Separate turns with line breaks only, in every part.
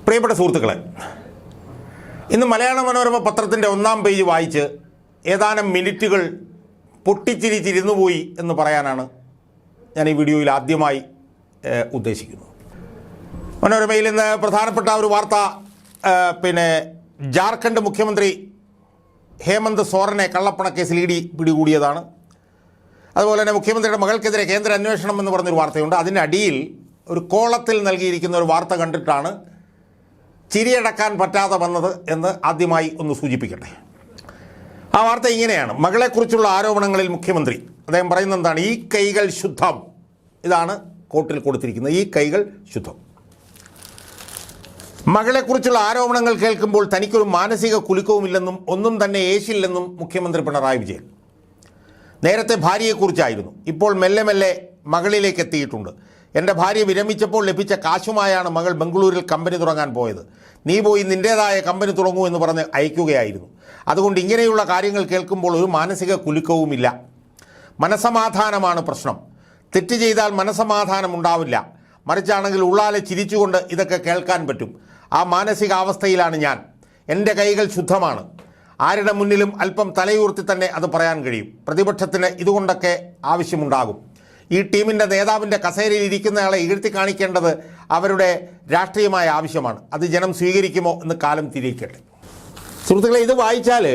പ്രിയപ്പെട്ട സുഹൃത്തുക്കളെ, ഇന്ന് മലയാള മനോരമ പത്രത്തിൻ്റെ ഒന്നാം പേജ് വായിച്ച് ഏതാനും മിനിറ്റുകൾ പൊട്ടിച്ചിരിച്ചിരുന്നുപോയി എന്ന് പറയാനാണ് ഞാൻ ഈ വീഡിയോയിൽ ആദ്യമായി ഉദ്ദേശിക്കുന്നത്. മനോരമയിൽ ഇന്ന് പ്രധാനപ്പെട്ട ഒരു വാർത്ത ജാർഖണ്ഡ് മുഖ്യമന്ത്രി ഹേമന്ത് സോറനെ കള്ളപ്പണക്കേസിൽ ഇഡി പിടികൂടിയതാണ്. അതുപോലെ തന്നെ മുഖ്യമന്ത്രിയുടെ മകൾക്കെതിരെ കേന്ദ്ര അന്വേഷണം എന്ന് പറഞ്ഞൊരു വാർത്തയുണ്ട്. അതിനടിയിൽ ഒരു കോളത്തിൽ നൽകിയിരിക്കുന്ന ഒരു വാർത്ത കണ്ടിട്ടാണ് ചിരിയടക്കാൻ പറ്റാതെ വന്നത് എന്ന് ആദ്യമായി ഒന്ന് സൂചിപ്പിക്കട്ടെ. ആ വാർത്ത ഇങ്ങനെയാണ്: മകളെക്കുറിച്ചുള്ള ആരോപണങ്ങളിൽ മുഖ്യമന്ത്രി അദ്ദേഹം പറയുന്നത് എന്താണ്? ഈ കൈകൾ ശുദ്ധം. ഇതാണ് കോട്ടിൽ കൊടുത്തിരിക്കുന്നത്, ഈ കൈകൾ ശുദ്ധം. മകളെക്കുറിച്ചുള്ള ആരോപണങ്ങൾ കേൾക്കുമ്പോൾ തനിക്കൊരു മാനസിക കുലുക്കവുമില്ലെന്നും ഒന്നും തന്നെ ഏശില്ലെന്നും മുഖ്യമന്ത്രി പിണറായി വിജയൻ. നേരത്തെ ഭാര്യയെക്കുറിച്ചായിരുന്നു, ഇപ്പോൾ മെല്ലെ മെല്ലെ മകളിലേക്ക് എത്തിയിട്ടുണ്ട്. എൻ്റെ ഭാര്യ വിരമിച്ചപ്പോൾ ലഭിച്ച കാശുമായാണ് മകൾ ബംഗളൂരിൽ കമ്പനി തുടങ്ങാൻ പോയത്. നീ പോയി നിൻ്റേതായ കമ്പനി തുടങ്ങൂ എന്ന് പറഞ്ഞ് അയക്കുകയായിരുന്നു. അതുകൊണ്ട് ഇങ്ങനെയുള്ള കാര്യങ്ങൾ കേൾക്കുമ്പോൾ ഒരു മാനസിക കുലുക്കവുമില്ല. മനസമാധാനമാണ് പ്രശ്നം. തെറ്റ് ചെയ്താൽ മനസമാധാനം ഉണ്ടാവില്ല. മറിച്ചാണെങ്കിൽ ഉള്ളാലെ ചിരിച്ചുകൊണ്ട് ഇതൊക്കെ കേൾക്കാൻ പറ്റും. ആ മാനസികാവസ്ഥയിലാണ് ഞാൻ. എൻ്റെ കൈകൾ ശുദ്ധമാണ്. ആരുടെ മുന്നിലും അല്പം തലയുയർത്തി തന്നെ അത് പറയാൻ കഴിയും. പ്രതിപക്ഷത്തിന് ഇതുകൊണ്ടൊക്കെ ആവശ്യമുണ്ടാകും. ഈ ടീമിൻ്റെ നേതാവിൻ്റെ കസേരയിൽ ഇരിക്കുന്നയാളെ ഇകഴ്ത്തി കാണിക്കേണ്ടത് അവരുടെ രാഷ്ട്രീയമായ ആവശ്യമാണ്. അത് ജനം സ്വീകരിക്കുമോ എന്ന് കാലം തിരിക്കട്ടെ. സുഹൃത്തുക്കളെ, ഇത് വായിച്ചാൽ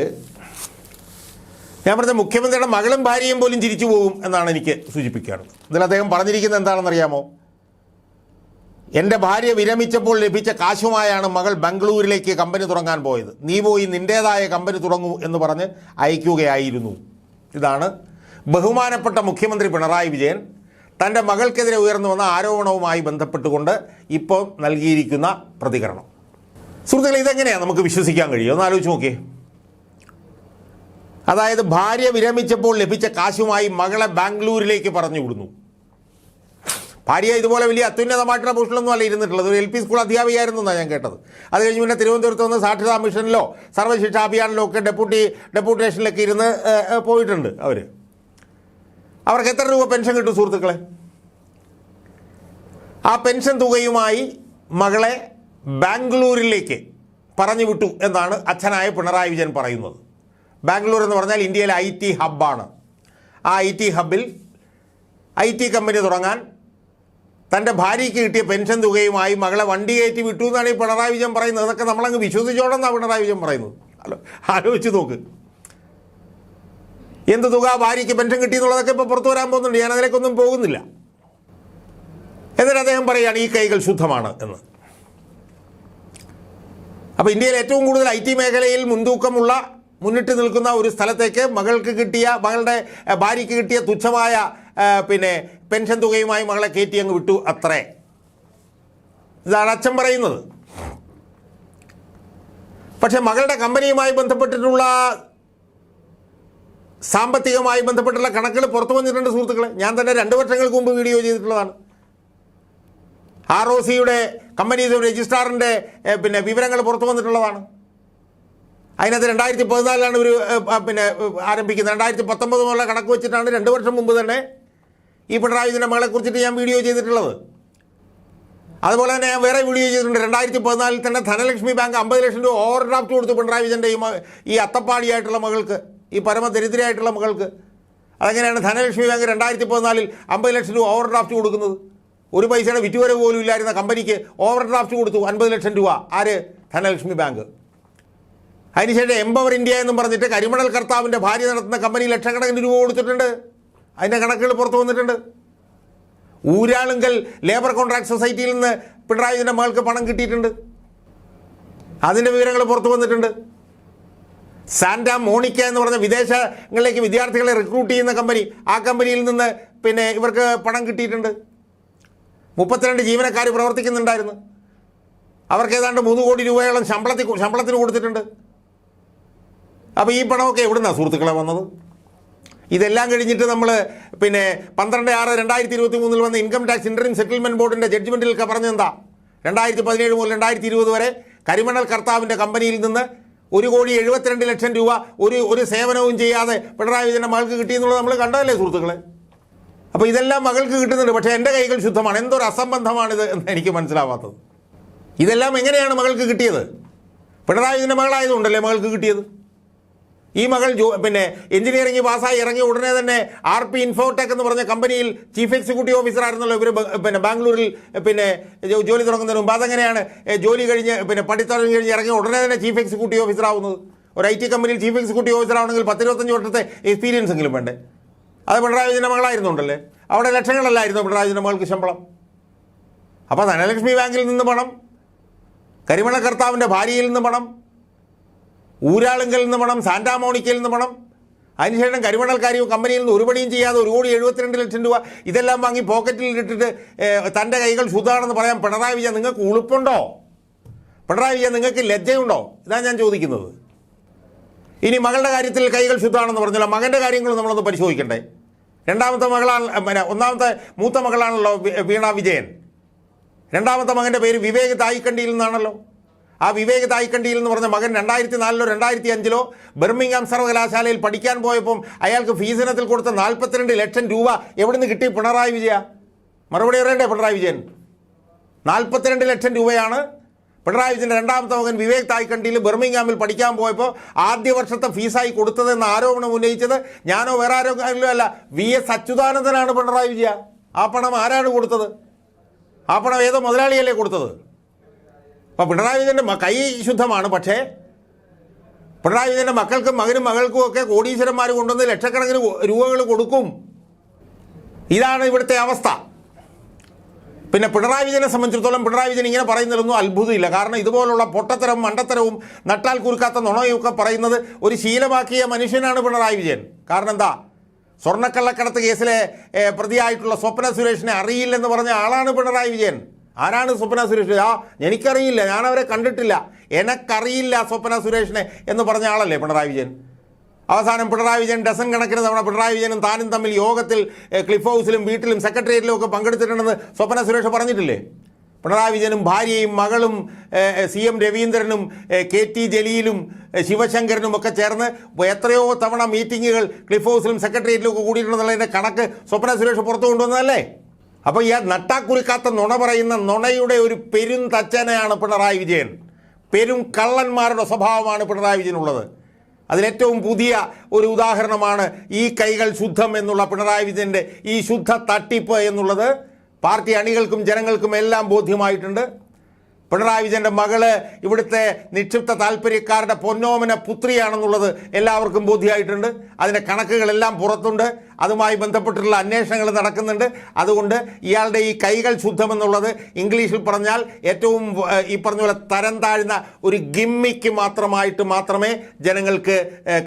ഞാൻ പറഞ്ഞ മുഖ്യമന്ത്രിയുടെ മകളും ഭാര്യയും പോലും ചിരിച്ചു പോകും എന്നാണ് എനിക്ക് സൂചിപ്പിക്കാറുള്ളത്. ഇതിൽ അദ്ദേഹം പറഞ്ഞിരിക്കുന്നത് എന്താണെന്നറിയാമോ? എൻ്റെ ഭാര്യ വിരമിച്ചപ്പോൾ ലഭിച്ച കാശുമായാണ് മകൾ ബംഗളൂരിലേക്ക് കമ്പനി തുടങ്ങാൻ പോയത്. നീ പോയി നിൻ്റേതായ കമ്പനി തുടങ്ങൂ എന്ന് പറഞ്ഞ് അയക്കുകയായിരുന്നു. ഇതാണ് ബഹുമാനപ്പെട്ട മുഖ്യമന്ത്രി പിണറായി വിജയൻ തൻ്റെ മകൾക്കെതിരെ ഉയർന്നു വന്ന ആരോപണവുമായി ബന്ധപ്പെട്ടുകൊണ്ട് ഇപ്പോൾ നൽകിയിരിക്കുന്ന പ്രതികരണം. സുഹൃത്തുക്കളെ, ഇതെങ്ങനെയാണ് നമുക്ക് വിശ്വസിക്കാൻ കഴിയുമോ? ഒന്ന് ആലോചിച്ച് നോക്കിയേ. അതായത് ഭാര്യ വിരമിച്ചപ്പോൾ ലഭിച്ച കാശുമായി മകളെ ബാംഗ്ലൂരിലേക്ക് പറഞ്ഞു വിടുന്നു. ഭാര്യ ഇതുപോലെ വലിയ അത്യുന്നതമായിട്ടുള്ള പോസ്റ്റിലൊന്നും അല്ല ഇരുന്നിട്ടുള്ളത്. ഒരു LP സ്കൂൾ അധ്യാപികയായിരുന്നു എന്നാണ് ഞാൻ കേട്ടത്. അത് കഴിഞ്ഞ് പിന്നെ തിരുവനന്തപുരത്ത് നിന്ന് സാക്ഷരതാ മിഷനിലോ സർവ്വശിക്ഷാ അഭിയാനിലോ ഒക്കെ ഡെപ്യൂട്ടേഷനിലൊക്കെ ഇരുന്ന് പോയിട്ടുണ്ട്. അവർക്ക് എത്ര രൂപ പെൻഷൻ കിട്ടും സുഹൃത്തുക്കളെ? ആ പെൻഷൻ തുകയുമായി മകളെ ബാംഗ്ലൂരിലേക്ക് പറഞ്ഞു വിട്ടു എന്നാണ് അച്ഛനായ പിണറായി വിജയൻ പറയുന്നത്. ബാംഗ്ലൂർ എന്ന് പറഞ്ഞാൽ ഇന്ത്യയിലെ IT ഹബ്ബാണ്. ആ IT ഹബ്ബിൽ IT കമ്പനി തുടങ്ങാൻ തൻ്റെ ഭാര്യയ്ക്ക് കിട്ടിയ പെൻഷൻ തുകയുമായി മകളെ വണ്ടി കയറ്റി വിട്ടു എന്നാണ് ഈ പിണറായി വിജയൻ പറയുന്നത്. അതൊക്കെ നമ്മളങ്ങ് വിശ്വസിച്ചോടെന്നാണ് പിണറായി വിജയൻ പറയുന്നത്. ആലോചിച്ച് നോക്ക്. എന്ത് തുക ഭാര്യയ്ക്ക് പെൻഷൻ കിട്ടിയെന്നുള്ളതൊക്കെ ഇപ്പോൾ പുറത്തു വരാൻ പോകുന്നുണ്ട്. ഞാൻ അതിലേക്കൊന്നും പോകുന്നില്ല. എന്നിട്ട് അദ്ദേഹം പറയുകയാണ് ഈ കൈകൾ ശുദ്ധമാണ് എന്ന്. അപ്പോൾ ഇന്ത്യയിൽ ഏറ്റവും കൂടുതൽ IT മേഖലയിൽ മുൻതൂക്കമുള്ള മുന്നിട്ട് നിൽക്കുന്ന ഒരു സ്ഥലത്തേക്ക് മകളുടെ ഭാര്യയ്ക്ക് കിട്ടിയ തുച്ഛമായ പെൻഷൻ തുകയുമായി മകളെ കയറ്റി അങ്ങ് വിട്ടു, അത്രേ. ഇതാണ് അച്ഛൻ പറയുന്നത്. പക്ഷേ മകളുടെ കമ്പനിയുമായി ബന്ധപ്പെട്ടിട്ടുള്ള സാമ്പത്തികമായി ബന്ധപ്പെട്ടുള്ള കണക്കുകൾ പുറത്തു വന്നിട്ടുണ്ട് സുഹൃത്തുക്കളെ. ഞാൻ തന്നെ 2 വർഷങ്ങൾക്ക് മുമ്പ് വീഡിയോ ചെയ്തിട്ടുള്ളതാണ്. ROCയുടെ കമ്പനി രജിസ്ട്രാറിൻ്റെ വിവരങ്ങൾ പുറത്തു വന്നിട്ടുള്ളതാണ്. അതിനകത്ത് 2014 ഒരു ആരംഭിക്കുന്നത്. 2019 മുതലുള്ള കണക്ക് വെച്ചിട്ടാണ് 2 വർഷം മുമ്പ് തന്നെ ഈ പിണറായി വിജയൻ്റെ മകളെക്കുറിച്ചിട്ട് ഞാൻ വീഡിയോ ചെയ്തിട്ടുള്ളത്. അതുപോലെ തന്നെ ഞാൻ വേറെ വീഡിയോ ചെയ്തിട്ടുണ്ട്. 2014 തന്നെ ധനലക്ഷ്മി ബാങ്ക് 50 ലക്ഷം രൂപ ഓവർ ഡ്രാഫ്റ്റ് കൊടുത്തു പിണറായി വിജയൻ്റെ ഈ അത്തപ്പാടിയായിട്ടുള്ള മകൾക്ക്, ഈ പരമദരിദ്രയായിട്ടുള്ള മകൾക്ക്. അതെങ്ങനെയാണ് ധനലക്ഷ്മി ബാങ്ക് 2014 50 ലക്ഷം രൂപ ഓവർ ഡ്രാഫ്റ്റ് കൊടുക്കുന്നത്? ഒരു പൈസയുടെ വിറ്റുവരവ് പോലും ഇല്ലായിരുന്ന കമ്പനിക്ക് ഓവർ ഡ്രാഫ്റ്റ് കൊടുത്തു 50 ലക്ഷം രൂപ. ആര്? ധനലക്ഷ്മി ബാങ്ക്. അതിനുശേഷം എംപവർ ഇന്ത്യ എന്നും പറഞ്ഞിട്ട് കരിമണൽ കർത്താവിൻ്റെ ഭാര്യ നടത്തുന്ന കമ്പനി ലക്ഷക്കണക്കിന് രൂപ കൊടുത്തിട്ടുണ്ട്. അതിൻ്റെ കണക്കുകൾ പുറത്തു വന്നിട്ടുണ്ട്. ഊരാളുങ്കൽ ലേബർ കോൺട്രാക്ട് സൊസൈറ്റിയിൽ നിന്ന് പിണറായി വിജയൻ്റെ മകൾക്ക് പണം കിട്ടിയിട്ടുണ്ട്. അതിൻ്റെ വിവരങ്ങൾ പുറത്തു വന്നിട്ടുണ്ട്. സാന്റ മോണിക്ക എന്ന് പറഞ്ഞ വിദേശങ്ങളിലേക്ക് വിദ്യാർത്ഥികളെ റിക്രൂട്ട് ചെയ്യുന്ന കമ്പനി, ആ കമ്പനിയിൽ നിന്ന് ഇവർക്ക് പണം കിട്ടിയിട്ടുണ്ട്. 32 ജീവനക്കാർ പ്രവർത്തിക്കുന്നുണ്ടായിരുന്നു. അവർക്ക് ഏതാണ്ട് 3 കോടി രൂപയോളം ശമ്പളത്തിന് കൊടുത്തിട്ടുണ്ട്. അപ്പോൾ ഈ പണമൊക്കെ എവിടുന്നാണ് സുഹൃത്തുക്കളെ വന്നത്? ഇതെല്ലാം കഴിഞ്ഞിട്ട് നമ്മൾ 12/6/2023 വന്ന ഇൻകം ടാക്സ് ഇൻ്ററിം സെറ്റിൽമെൻറ്റ് ബോർഡിൻ്റെ ജഡ്ജ്മെൻറ്റിലൊക്കെ പറഞ്ഞെന്താ? 2017 മുതൽ 2020 വരെ കരിമണൽ കർത്താവിൻ്റെ കമ്പനിയിൽ നിന്ന് 1,72,00,000 രൂപ ഒരു സേവനവും ചെയ്യാതെ പിണറായി വിജയൻ്റെ മകൾക്ക് കിട്ടിയെന്നുള്ളത് നമ്മൾ കണ്ടതല്ലേ സുഹൃത്തുക്കളെ? അപ്പോൾ ഇതെല്ലാം മകൾക്ക് കിട്ടുന്നുണ്ട്. പക്ഷേ എൻ്റെ കൈകൾ ശുദ്ധമാണ്. എന്തൊരു അസംബന്ധമാണിത് എന്ന് എനിക്ക് മനസ്സിലാവാത്തത്. ഇതെല്ലാം എങ്ങനെയാണ് മകൾക്ക് കിട്ടിയത്? പിണറായി വിജയൻ്റെ മകളായതുകൊണ്ടല്ലേ മകൾക്ക് കിട്ടിയത്. ഈ മകൾ പിന്നെ എഞ്ചിനീയറിംഗ് പാസ്സായി ഇറങ്ങിയ ഉടനെ തന്നെ RP ഇൻഫോടെക് എന്ന് പറഞ്ഞ കമ്പനിയിൽ ചീഫ് എക്സിക്യൂട്ടീവ് ഓഫീസർ ആയിരുന്നല്ലോ ഇവർ പിന്നെ ബാംഗ്ലൂരിൽ പിന്നെ ജോലി തുടങ്ങുന്നതിന് മുമ്പ്. അതെങ്ങനെയാണ് ജോലി കഴിഞ്ഞ് പിന്നെ പഠിത്തം കഴിഞ്ഞ് ഇറങ്ങിയ ഉടനെ തന്നെ ചീഫ് എക്സിക്യൂട്ടീവ് ഓഫീസർ ആവുന്നത്? ഒരു IT കമ്പനിയിൽ ചീഫ് എക്സിക്യൂട്ടീവ് ഓഫീസർ ആവണമെങ്കിൽ 10-25 വർഷത്തെ എക്സ്പീരിയൻസ് എങ്കിലും വേണ്ടേ? അത് പിണറായി വിജയൻ്റെ മകളായിരുന്നുണ്ടല്ലേ. അവിടെ ലക്ഷങ്ങളല്ലായിരുന്നു പിണറായി വിജയൻ്റെ മകൾക്ക് ശമ്പളം. അപ്പോൾ ധനലക്ഷ്മി ബാങ്കിൽ നിന്ന് പണം, കരിമണ കർത്താവിൻ്റെ ഭാര്യയിൽ നിന്ന് പണം, ഊരാളുങ്കൽ നിന്ന് പണം, സാന്റാമോണിക്കയിൽ നിന്ന് പണം, അതിനുശേഷം കരിമണൽക്കാരിയോ കമ്പനിയിൽ നിന്ന് ഒരു പണിയും ചെയ്യാതെ 1,72,00,000 രൂപ ഇതെല്ലാം വാങ്ങി പോക്കറ്റിൽ ഇട്ടിട്ട് തൻ്റെ കൈകൾ ശുദ്ധമാണെന്ന് പറയാൻ പിണറായി വിജയൻ നിങ്ങൾക്ക് ഉളുപ്പുണ്ടോ? പിണറായി വിജയൻ നിങ്ങൾക്ക് ലജ്ജയുണ്ടോ? ഇതാണ് ഞാൻ ചോദിക്കുന്നത്. ഇനി മകളുടെ കാര്യത്തിൽ കൈകൾ ശുദ്ധമാണെന്ന് പറഞ്ഞല്ലോ, മകൻ്റെ കാര്യങ്ങൾ നമ്മളൊന്ന് പരിശോധിക്കണ്ടേ? രണ്ടാമത്തെ മകളാണ് മൂത്ത മകളാണല്ലോ വീണ വിജയൻ. രണ്ടാമത്തെ മകൻ്റെ പേര് വിവേക് തായിക്കണ്ടിയിൽ നിന്നാണല്ലോ. ആ വിവേക് തായിക്കണ്ടിയിൽ എന്ന് പറഞ്ഞ മകൻ 2004-ലോ 2005-ലോ ബർമിംഗ്ഹാം സർവകലാശാലയിൽ പഠിക്കാൻ പോയപ്പം അയാൾക്ക് ഫീസ് ഇനത്തിൽ കൊടുത്ത 42 ലക്ഷം രൂപ എവിടെ നിന്ന് കിട്ടി പിണറായി വിജയ? മറുപടി പറയണ്ടേ പിണറായി വിജയൻ? 42 ലക്ഷം രൂപയാണ് പിണറായി വിജയൻ്റെ രണ്ടാമത്തെ മകൻ വിവേക് തായിക്കണ്ടിയിൽ ബർമിംഗ്ഹാമിൽ പഠിക്കാൻ പോയപ്പോൾ ആദ്യ വർഷത്തെ ഫീസായി കൊടുത്തതെന്ന് ആരോപണം ഉന്നയിച്ചത് ഞാനോ വേറെ ആരെങ്കിലും അല്ല, VS അച്യുതാനന്ദനാണ് പിണറായി വിജയ. ആ പണം ആരാണ് കൊടുത്തത്? ആ പണം ഏതോ മുതലാളിയല്ലേ കൊടുത്തത്? അപ്പോൾ പിണറായി വിജയൻ്റെ കൈ ശുദ്ധമാണ്. പക്ഷേ പിണറായി വിജയൻ്റെ മക്കൾക്കും മകനും മകൾക്കും ഒക്കെ കോടീശ്വരന്മാർ കൊണ്ടുവന്ന് ലക്ഷക്കണക്കിന് രൂപകൾ കൊടുക്കും. ഇതാണ് ഇവിടുത്തെ അവസ്ഥ. പിന്നെ പിണറായി വിജയനെ സംബന്ധിച്ചിടത്തോളം പിണറായി വിജയൻ ഇങ്ങനെ പറയുന്നതിലൊന്നും അത്ഭുതമില്ല. കാരണം ഇതുപോലുള്ള പൊട്ടത്തരം മണ്ടത്തരവും നട്ടാൽ കുരുക്കാത്ത നുണയൊക്കെ പറയുന്നത് ഒരു ശീലമാക്കിയ മനുഷ്യനാണ് പിണറായി വിജയൻ. കാരണം എന്താ? സ്വർണ്ണക്കള്ളക്കടത്ത് കേസിലെ പ്രതിയായിട്ടുള്ള സ്വപ്ന സുരേഷിനെ അറിയില്ലെന്ന് പറഞ്ഞ ആളാണ് പിണറായി വിജയൻ. ആരാണ് സ്വപ്ന സുരേഷ്? എനിക്കറിയില്ല, ഞാനവരെ കണ്ടിട്ടില്ല, എനക്കറിയില്ല സ്വപ്ന സുരേഷിനെ എന്ന് പറഞ്ഞ ആളല്ലേ പിണറായി വിജയൻ. അവസാനം പിണറായി വിജയൻ ഡസൻ കണക്കിന് തവണ പിണറായി വിജയനും താനും തമ്മിൽ യോഗത്തിൽ ക്ലിഫ് ഹൗസിലും വീട്ടിലും സെക്രട്ടേറിയറ്റിലും ഒക്കെ പങ്കെടുത്തിട്ടുണ്ടെന്ന് സ്വപ്ന സുരേഷ് പറഞ്ഞിട്ടില്ലേ? പിണറായി വിജയനും ഭാര്യയും മകളും CM രവീന്ദ്രനും KT ജലീലും ശിവശങ്കരനും ഒക്കെ ചേർന്ന് എത്രയോ തവണ മീറ്റിങ്ങുകൾ ക്ലിഫ് ഹൗസിലും സെക്രട്ടേറിയറ്റിലും ഒക്കെ കൂടിയിട്ടുണ്ടെന്നുള്ളതിൻ്റെ കണക്ക് സ്വപ്ന സുരേഷ് പുറത്തു കൊണ്ടുവന്നതല്ലേ? അപ്പോൾ ഈ നട്ടാക്കുറിക്കാത്ത നുണ പറയുന്ന നുണയുടെ ഒരു പെരും തച്ചനയാണ് പിണറായി വിജയൻ. പെരും കള്ളന്മാരുടെ സ്വഭാവമാണ് പിണറായി വിജയനുള്ളത്. അതിലേറ്റവും പുതിയ ഒരു ഉദാഹരണമാണ് ഈ കൈകൾ ശുദ്ധം എന്നുള്ള പിണറായി വിജയൻ്റെ ഈ ശുദ്ധ തട്ടിപ്പ് എന്നുള്ളത് പാർട്ടി അണികൾക്കും ജനങ്ങൾക്കും എല്ലാം ബോധ്യമായിട്ടുണ്ട്. പിണറായി വിജയൻ്റെ മകള് ഇവിടുത്തെ നിക്ഷിപ്ത താല്പര്യക്കാരുടെ പൊന്നോമന പുത്രിയാണെന്നുള്ളത് എല്ലാവർക്കും ബോധ്യമായിട്ടുണ്ട്. അതിൻ്റെ കണക്കുകളെല്ലാം പുറത്തുണ്ട്. അതുമായി ബന്ധപ്പെട്ടുള്ള അന്വേഷണങ്ങൾ നടക്കുന്നുണ്ട്. അതുകൊണ്ട് ഇയാളുടെ ഈ കൈകൾ ശുദ്ധമെന്നുള്ളത് ഇംഗ്ലീഷിൽ പറഞ്ഞാൽ ഏറ്റവും ഈ പറഞ്ഞ പോലെ തരം താഴ്ന്ന ഒരു ഗിമ്മിക്ക് മാത്രമേ ജനങ്ങൾക്ക്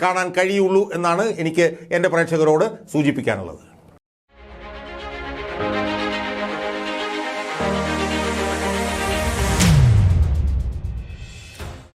കാണാൻ കഴിയുള്ളൂ എന്നാണ് എനിക്ക് എൻ്റെ പ്രേക്ഷകരോട് സൂചിപ്പിക്കാനുള്ളത്.